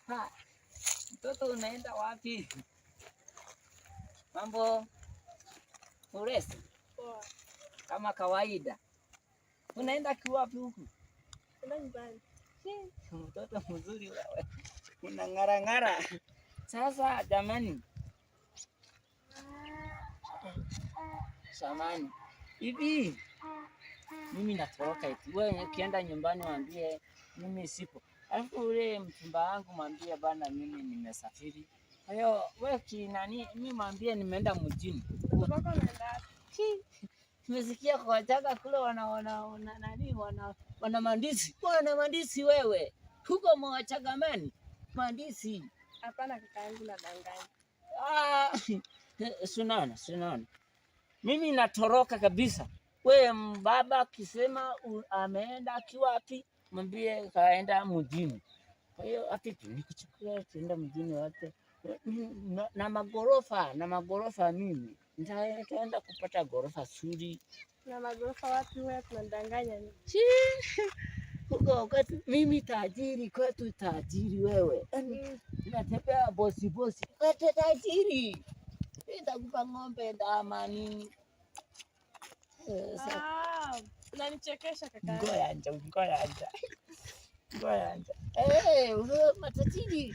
Ha, mtoto unaenda wapi? Mambo Muresi? Poa. Kama kawaida. Unaenda kiwapi huku? Unaenda nyumbani. Mtoto mzuri wewe. Unang'ara ng'ara. Sasa jamani. Samani. Hivi mimi natoroka eti. Wewe ukienda nyumbani waambie mimi sipo. Alafu ule mchumba wangu mwambie bana mimi nimesafiri. Kwa hiyo wewe kinani mimi mwambie nimeenda mjini. Unatoka unaenda? Nimesikia kwa Chaga kule wana mandisi. Wana mandisi wewe. Huko Mwachagamani. Mandisi. Hapana kaka yangu nadanganya. Sunaona. Mimi natoroka kabisa. Wewe mbaba akisema ameenda kiwapi? Mwambie kaenda mjini. Kwa hiyo ati nikuchukua tuenda mjini wote. Na magorofa mimi. Nitaenda kupata gorofa zuri. Na magorofa wapi wewe tunadanganya ni? Huko kwetu mimi tajiri, kwetu tajiri wewe. Natembea bosi. Kwetu tajiri. Nitakupa ng'ombe ndama nini. Unanichekesha kaka. Ngoja anja. Matajiri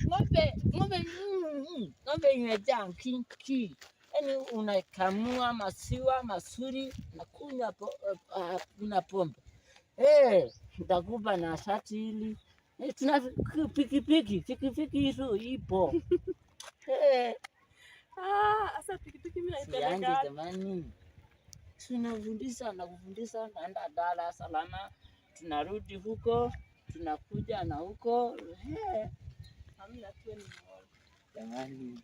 ng'ombe imejaa kinki. Yaani unakamua maziwa mazuri na kunywa na pombe. Nitakupa na shati hili. Tuna pikipiki hizo ipo. Sasa pikipiki mimi naipeleka jamani. Nakufundisha naenda Dar es Salaam. Tunarudi huko, tunakuja na huko. Hamna tu ni jamani.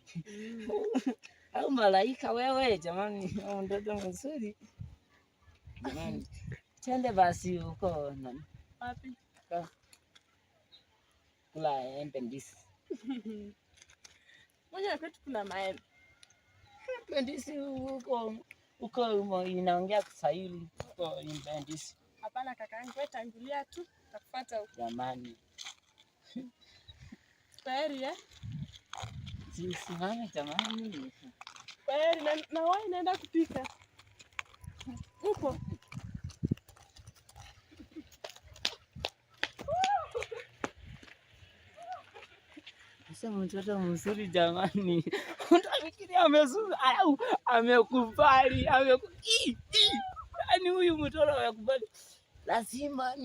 Au malaika wewe jamani, mtoto mzuri. Jamani. Twende basi huko nani? Wapi? Kula embe ndizi. Moja kwetu kuna maembe. Ndizi huko inaongea Kiswahili huko embe ndizi. Hapana kaka yangu, wewe tangulia tu takufuata huko. Jamani. Kwaheri Simame jamani. Kwaheri na wewe naenda kupika. Huko. Sasa mtoto mzuri jamani. Utafikiria amezuri au amekubali yaani huyu mtoto amekubali. Lazima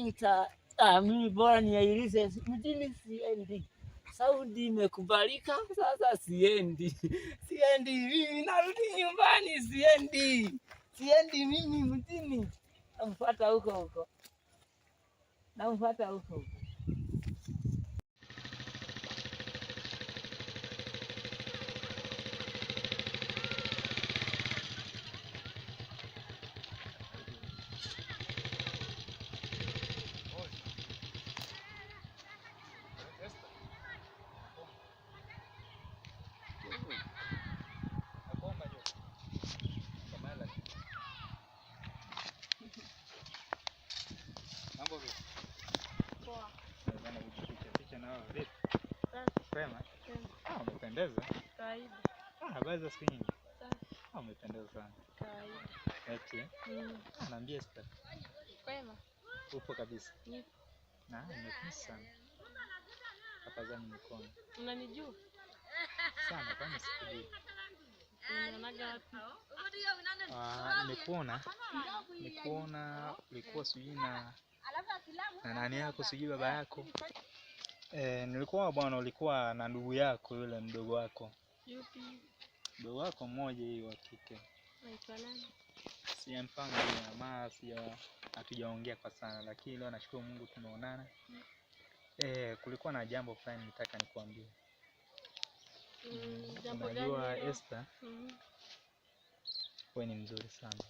mimi bora niahirishe mjini siendi. Saudi imekubalika sasa siendi. Mimi narudi nyumbani siendi mimi mjini. Namfuata huko. Mambo vipi? Poa. Bwana kujipicha na wewe vipi? Kwema? Umependeza. Kawaida. Habari za siku nyingi? Umependeza sana. Kawaida. Eti? Naambia sasa. Kwema? Upo kabisa. Nipo. Nimekuwa sana. Tafadhali mkono. Unanijua? Sana kama sikujui. Unaonaga wapi? Nimekuona ulikuwa sijui na nani yako sijui baba yako. Nilikuwa bwana ulikuwa na ndugu yako yule mdogo wako. Yupi? Mdogo wako mmoja hiyo wa kike. Anaitwa nani? Sijamfahamu jamaa, hatujaongea kwa sana lakini leo nashukuru Mungu tumeonana. Kulikuwa na jambo fulani nitaka nikuambie. Jambo gani? Unajua Esther? Wewe ni mzuri sana.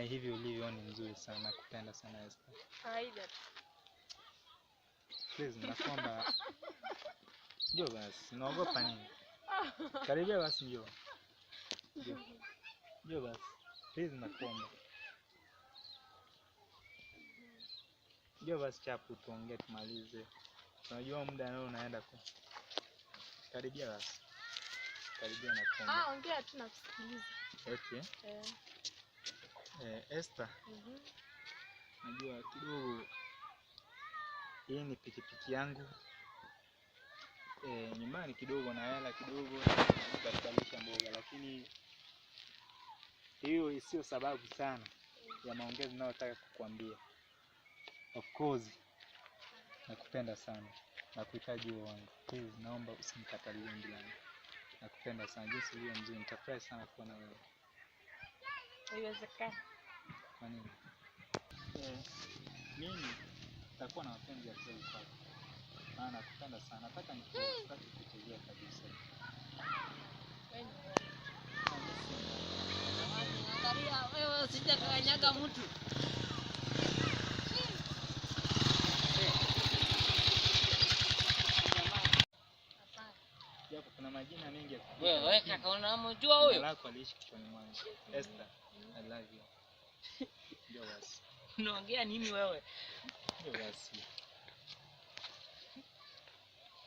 Hivi ulivyo ni mzuri sana, nakupenda sana Esther. Kawaida. Please naomba. Njoo basi, unaogopa nini? Karibia basi njoo. Njoo basi. Please nakuomba. Njoo basi chapu tuongee tumalize. Unajua muda nao unaenda kwa. Karibia basi. Karibia na komba. Ongea tu na kusikiliza. Okay. Esther. Najua kidogo hii ni pikipiki yangu. Nyumbani kidogo na hela kidogo nitabadilisha mboga, lakini hiyo sio sababu sana ya maongezi ninayotaka kukuambia. Of course nakupenda sana na kuhitaji wewe wangu. Please naomba usinikatalie ombi langu. Nakupenda sana, jinsi ulivyo mzuri, nitafurahi sana kuwa na wewe. Haiwezekani. Kwa nini? Mimi nitakuwa na mapenzi ya kweli kwako. Maana nakupenda sana. Nataka nikutaki kuchezea kabisa. Angalia wewe usije kanyaga mtu. Japo kuna majina mengi ya kukuita. Wewe kaka unamjua huyo? Jina lako aliishi kichwani mwangu. Esther, I love you. Ndio basi. Unaongea nini wewe? Ndio basi.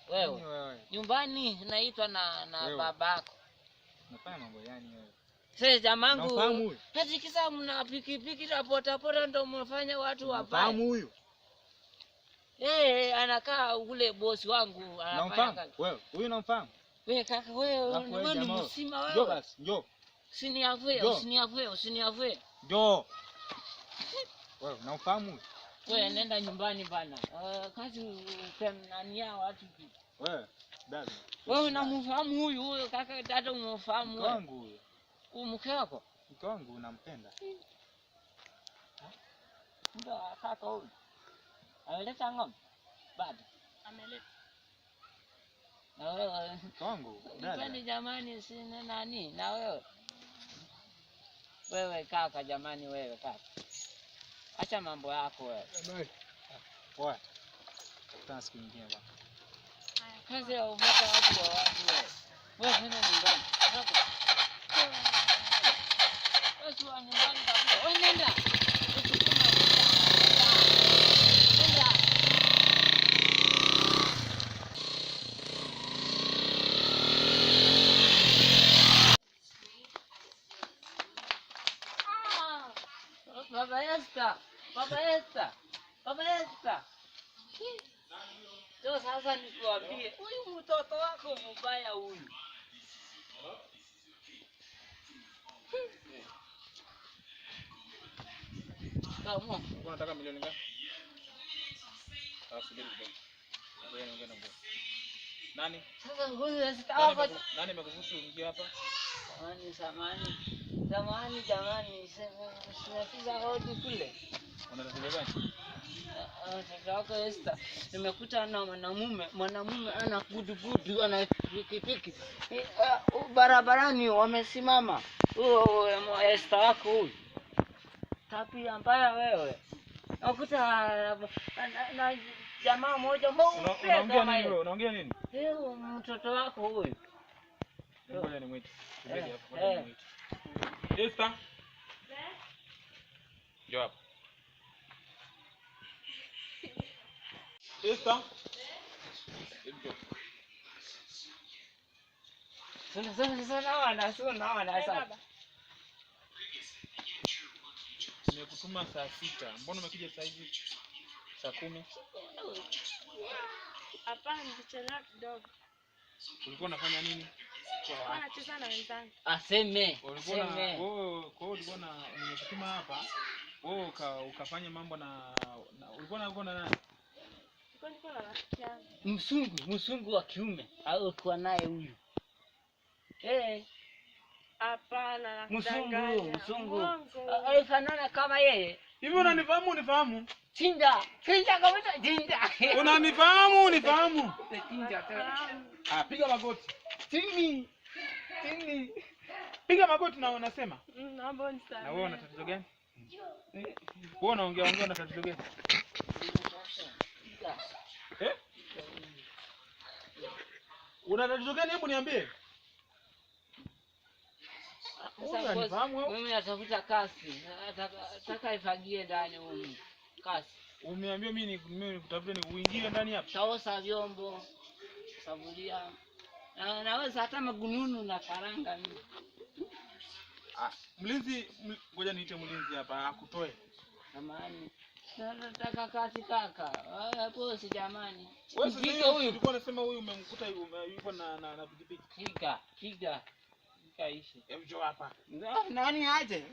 Wewe nyumbani naitwa na babako. Unafanya mambo gani wewe? Sasa jamangu. Unafahamu huyu? Hadi kisa mna pikipiki na pota ndio mnafanya watu wabaya. Unafahamu huyu? Anakaa ule bosi wangu anafanya kazi. Wewe, huyu unamfahamu? Wewe kaka wewe ni msima wewe. Njoo basi, njoo. Usiniavue. Njoo. Wewe, unamfahamu huyu? Wewe nenda nyumbani bana. Kazi ukemnania watu. Wewe, dada. Wewe unamfahamu huyu kaka dada umfahamu wewe? Wangu huyu. Mke wako? Mke wangu unampenda. Ndio kaka huyu. Ameleta ng'ombe? Bado. Ameleta. Na wewe mke wangu dada. Kwani jamani si nani na wewe? Wewe kaka jamani wewe kaka. Acha mambo yako wewe. Poa. Tutana siku nyingine bwana. Kazi ya umata watu wa watu wewe. Wewe nenda nyumbani. Wewe wa nyumbani kabisa. Wewe nenda. Baba Esther. Ndio sasa nikuambie, huyu mtoto wako mbaya huyu. Kama unataka milioni ngapi? Subiri kidogo. Wewe unaongea na mbona? Nani? Sasa huyu hapa. Nani amekufusu ingia hapa? Zamani jamani, sinapiga hodi kule. Unataka gani? Sasa Esther, nimekuta na mwanamume ana gudu ana pikipiki. Barabarani wamesimama. Huyo Esther wako huyu. Tabia mbaya wewe. Nakuta na jamaa mmoja unaongea nini wewe? Unaongea nini? Mtoto wako huyu. Ngoja nimwite. Esther. Njoo hapa. Esther. Sana. Nimekutuma saa 6. Mbona umekuja saa hizi? Saa 10? Hapana, nichelewa kidogo. Ulikuwa unafanya nini? Nilikuwa nacheza na wenzangu. Aseme. Wewe ulikuwa nimekutuma hapa. Wewe ukafanya mambo na ulikuwa na nani? Nilikuwa na rafiki yangu. Msungu wa kiume au kwa naye huyu. Hapana, msungu. Alifanana kama yeye. Hivi unanifahamu? Chinja kabisa chinja. Unanifahamu? Chinja tena. Piga magoti. Tini. Piga magoti na unasema. Naomba unisamehe. Na wewe una tatizo gani? Wewe unaongea na tatizo gani? Una tatizo gani? Hebu niambie. Mimi natafuta kasi. Nataka ifagie ndani huko. Kasi. Umeambia mimi nikutafute nikuingie ndani hapa. Taosha vyombo, saburia. Na naweza hata magununu na karanga mimi. Mlinzi, ngoja niite mlinzi hapa akutoe. Jamani. Nataka kazi kaka. Hapo si jamani. Wewe huyu ulikuwa unasema huyu umemkuta yuko na pikipiki. Kiga ishi. Hebu njoo hapa. Nani aje?